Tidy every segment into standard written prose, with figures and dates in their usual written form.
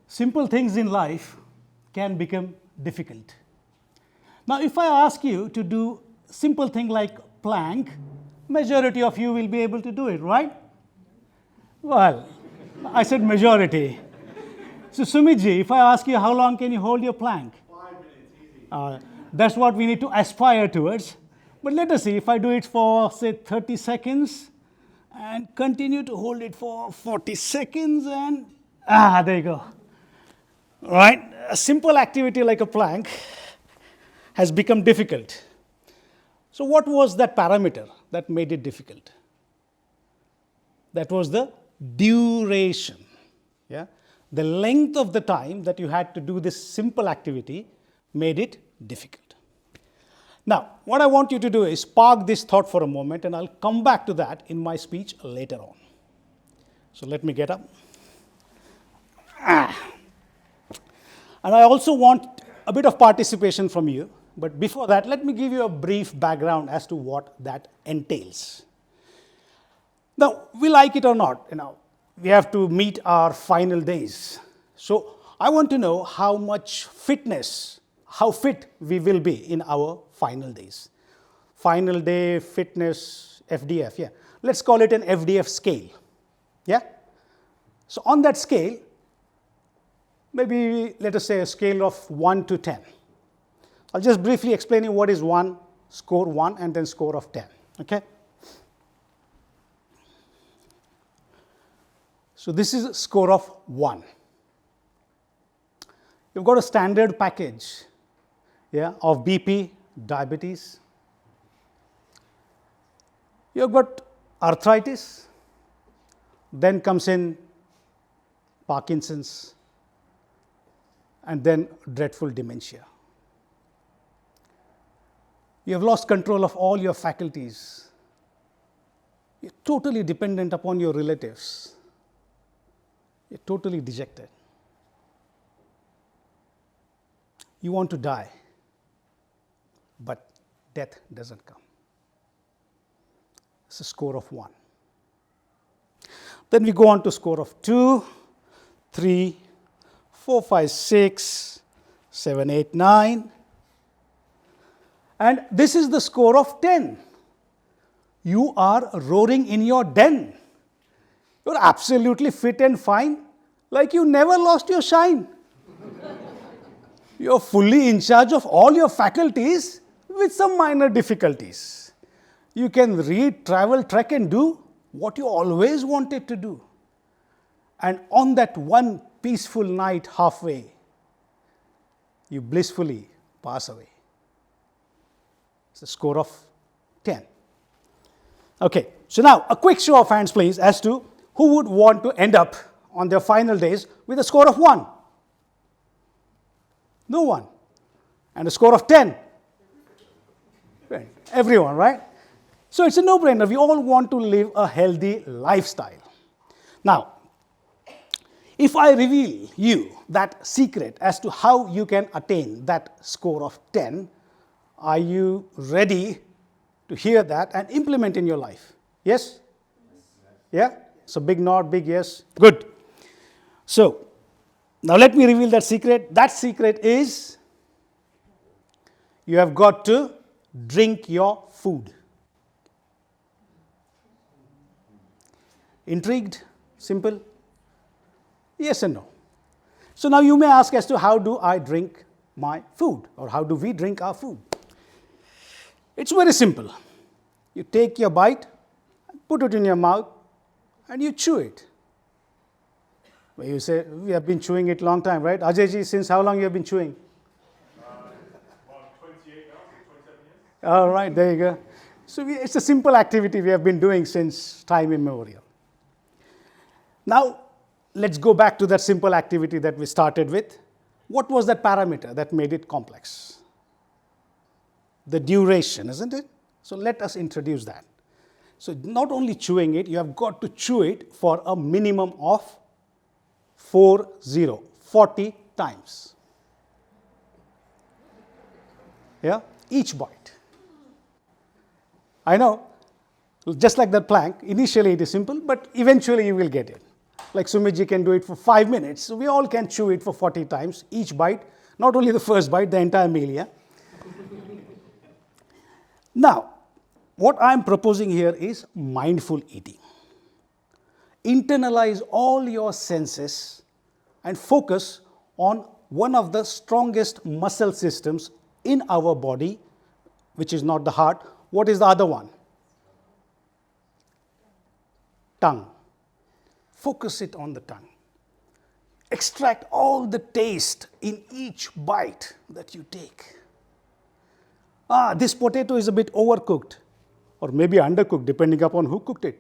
Simple things in life can become difficult. Now, if I ask you to do simple thing like plank, majority of you will be able to do it, right? Well, I said majority. So, Sumitji, if I ask you how long can you hold your plank? 5 minutes, easy. That's what we need to aspire towards. But let us see, if I do it for, say, 30 seconds and continue to hold it for 40 seconds and, there you go. Right? A simple activity like a plank has become difficult. So what was that parameter that made it difficult? That was the duration. Yeah? The length of the time that you had to do this simple activity made it difficult. Now, what I want you to do is park this thought for a moment, and I'll come back to that in my speech later on. So let me get up. And I also want a bit of participation from you. But before that, let me give you a brief background as to what that entails. Now, we like it or not, we have to meet our final days. So I want to know how fit we will be in our final days. Final day fitness, FDF, yeah. Let's call it an FDF scale, yeah? So on that scale, maybe let us say a scale of 1 to 10. I'll just briefly explain you what is 1, score 1, and then score of 10, okay? So this is a score of 1. You've got a standard package, yeah, of BP, diabetes. You've got arthritis, then comes in Parkinson's, and then dreadful dementia. You have lost control of all your faculties. You're totally dependent upon your relatives. You're totally dejected. You want to die, but death doesn't come. It's a score of 1. Then we go on to score of 2, 3, 4, 5, 6, 7, 8, 9. And this is the score of 10. You are roaring in your den. You're absolutely fit and fine, like you never lost your shine. You're fully in charge of all your faculties with some minor difficulties. You can read, travel, trek, and do what you always wanted to do. And on that one peaceful night halfway, you blissfully pass away. It's a score of 10. Okay, so now a quick show of hands, please, as to who would want to end up on their final days with a score of 1. No one. And a score of 10. Everyone, right? So it's a no-brainer. We all want to live a healthy lifestyle. Now, if I reveal you that secret as to how you can attain that score of 10, are you ready to hear that and implement in your life? Yes? Yeah? So big nod, big yes. Good. So, now let me reveal that secret. That secret is you have got to drink your food. Intrigued? Simple? Yes and no. So now you may ask as to how do I drink my food, or how do we drink our food? It's very simple. You take your bite, put it in your mouth, and you chew it. Well, you say, we have been chewing it long time, right? Ajayji, since how long you have been chewing? About 28 now, 27 years. All right, there you go. So it's a simple activity we have been doing since time immemorial. Now, let's go back to that simple activity that we started with. What was that parameter that made it complex? The duration, isn't it? So let us introduce that. So not only chewing it, you have got to chew it for a minimum of 40 times. Yeah, each bite. I know, just like that plank, initially it is simple, but eventually you will get it. Like Sumiji can do it for 5 minutes, so we all can chew it for 40 times, each bite, not only the first bite, the entire meal, yeah? Now, what I'm proposing here is mindful eating. Internalize all your senses and focus on one of the strongest muscle systems in our body, which is not the heart. What is the other one? Tongue. Focus it on the tongue. Extract all the taste in each bite that you take. This potato is a bit overcooked, or maybe undercooked, depending upon who cooked it.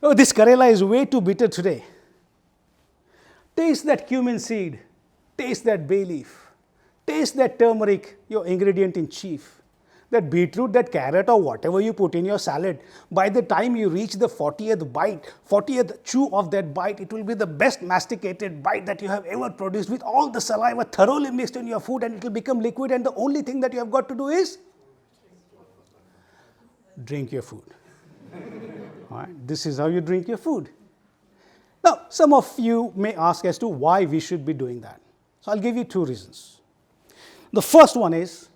Oh, this Karela is way too bitter today. Taste that cumin seed. Taste that bay leaf. Taste that turmeric, your ingredient in chief. That beetroot, that carrot, or whatever you put in your salad. By the time you reach the 40th bite, 40th chew of that bite, it will be the best masticated bite that you have ever produced, with all the saliva thoroughly mixed in your food, and it will become liquid, and the only thing that you have got to do is drink your food. All right? This is how you drink your food. Now, some of you may ask as to why we should be doing that. So I'll give you 2 reasons. The first one is,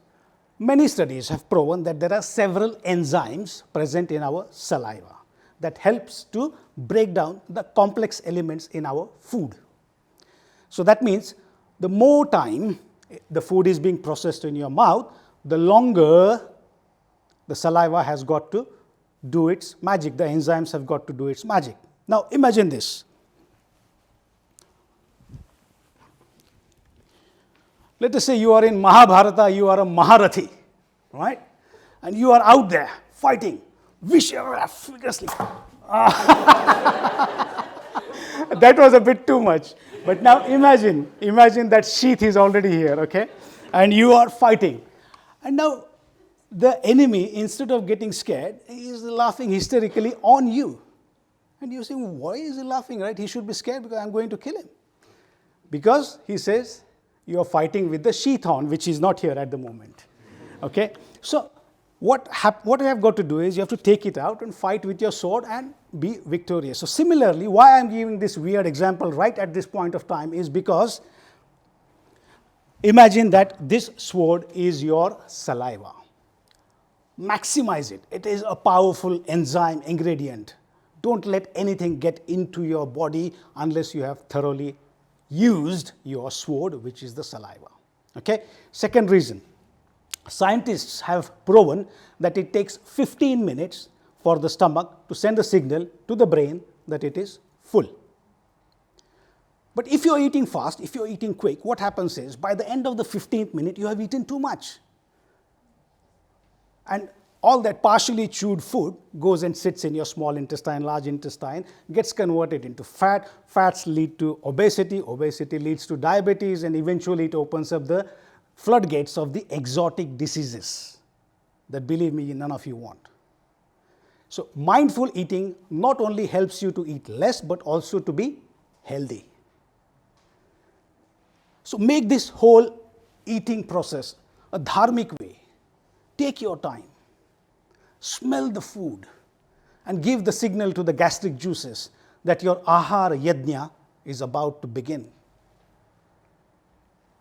many studies have proven that there are several enzymes present in our saliva that helps to break down the complex elements in our food. So that means the more time the food is being processed in your mouth, the longer the saliva has got to do its magic. The enzymes have got to do its magic. Now imagine this. Let us say you are in Mahabharata, you are a Maharathi, right? And you are out there fighting vigorously. That was a bit too much. But now imagine that sheath is already here, okay? And you are fighting. And now the enemy, instead of getting scared, he is laughing hysterically on you. And you say, why is he laughing, right? He should be scared because I'm going to kill him. Because he says, you are fighting with the sheath on, which is not here at the moment. Okay? So what you have got to do is you have to take it out and fight with your sword and be victorious. So similarly, why I'm giving this weird example right at this point of time is because imagine that this sword is your saliva. Maximize it. It is a powerful enzyme ingredient. Don't let anything get into your body unless you have thoroughly used your sword, which is the saliva. Okay? Second reason, scientists have proven that it takes 15 minutes for the stomach to send a signal to the brain that it is full. But if you're eating fast, if you're eating quick, what happens is by the end of the 15th minute, you have eaten too much. And all that partially chewed food goes and sits in your small intestine, large intestine, gets converted into fat. Fats lead to obesity. Obesity leads to diabetes, and eventually it opens up the floodgates of the exotic diseases that, believe me, none of you want. So mindful eating not only helps you to eat less, but also to be healthy. So make this whole eating process a dharmic way. Take your time. Smell the food and give the signal to the gastric juices that your ahara yadnya is about to begin.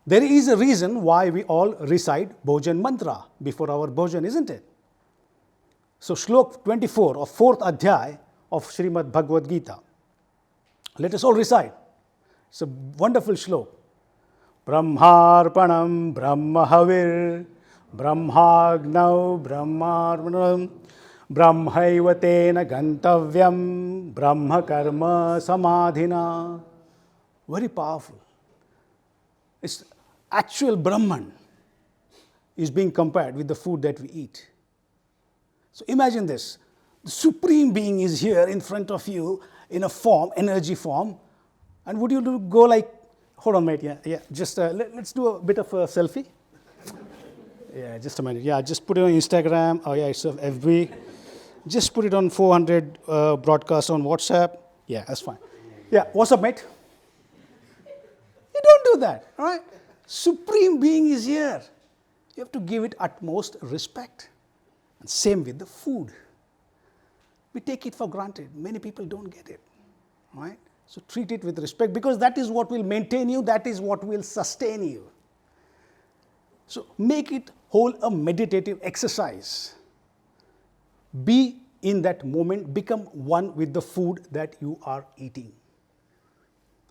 There is a reason why we all recite Bhojan mantra before our bhojan, isn't it? So Shlok 24 of 4th Adhyay of Srimad Bhagavad Gita. Let us all recite. It's a wonderful shlok. Brahmarpanam Brahmahavir Brahmagnau Brahmarpanam Brahmaivatena Gantavyam Brahma Karma Samadhina. Very powerful. It's actual Brahman is being compared with the food that we eat. So imagine this. The Supreme Being is here in front of you in a form, energy form. And would you go like, hold on, mate, yeah, just let's do a bit of a selfie. Yeah, just a minute. Yeah, just put it on Instagram. Oh, yeah, it's FB. Just put it on 400 broadcasts on WhatsApp. Yeah, that's fine. Yeah, what's up, mate? You don't do that, all right? Supreme Being is here. You have to give it utmost respect. And same with the food. We take it for granted. Many people don't get it, right? So treat it with respect, because that is what will maintain you, that is what will sustain you. So make it whole a meditative exercise. Be in that moment, become one with the food that you are eating.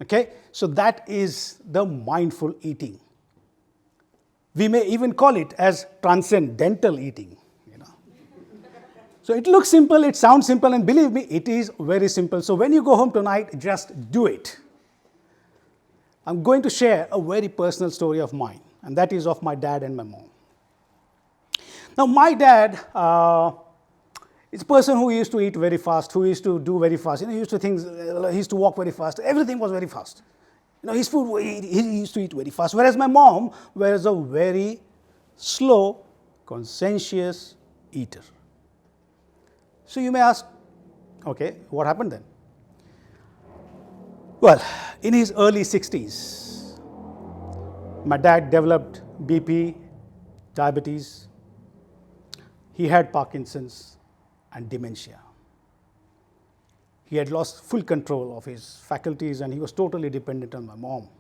Okay? So that is the mindful eating. We may even call it as transcendental eating. So it looks simple, it sounds simple, and believe me, it is very simple. So when you go home tonight, just do it. I'm going to share a very personal story of mine, and that is of my dad and my mom. Now my dad is a person who used to eat very fast, who used to do very fast. He used to walk very fast. Everything was very fast. His food, he used to eat very fast. Whereas my mom was a very slow, conscientious eater. So you may ask, okay, what happened then? Well, in his early 60s, my dad developed BP, diabetes. He had Parkinson's and dementia. He had lost full control of his faculties and he was totally dependent on my mom.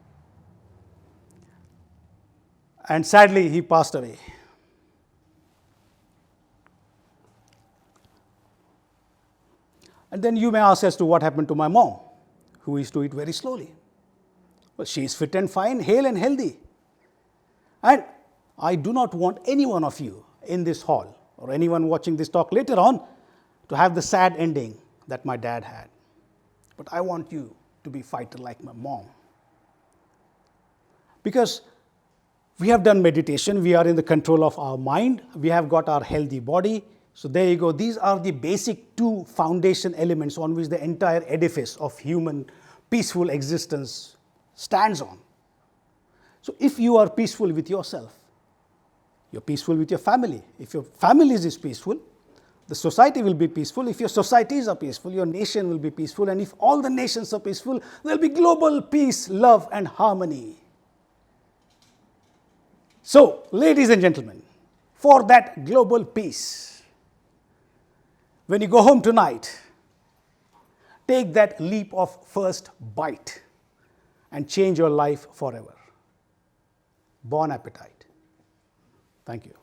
And sadly, he passed away. And then you may ask as to what happened to my mom, who used to eat very slowly. Well, she is fit and fine, hale and healthy. And I do not want any one of you in this hall or anyone watching this talk later on to have the sad ending that my dad had. But I want you to be a fighter like my mom. Because we have done meditation, we are in the control of our mind, we have got our healthy body. So there you go. These are the basic two foundation elements on which the entire edifice of human peaceful existence stands on. So if you are peaceful with yourself, you're peaceful with your family. If your family is peaceful, the society will be peaceful. If your societies are peaceful, your nation will be peaceful. And if all the nations are peaceful, there will be global peace, love, and harmony. So, ladies and gentlemen, for that global peace, when you go home tonight, take that leap of first bite and change your life forever. Bon appetit. Thank you.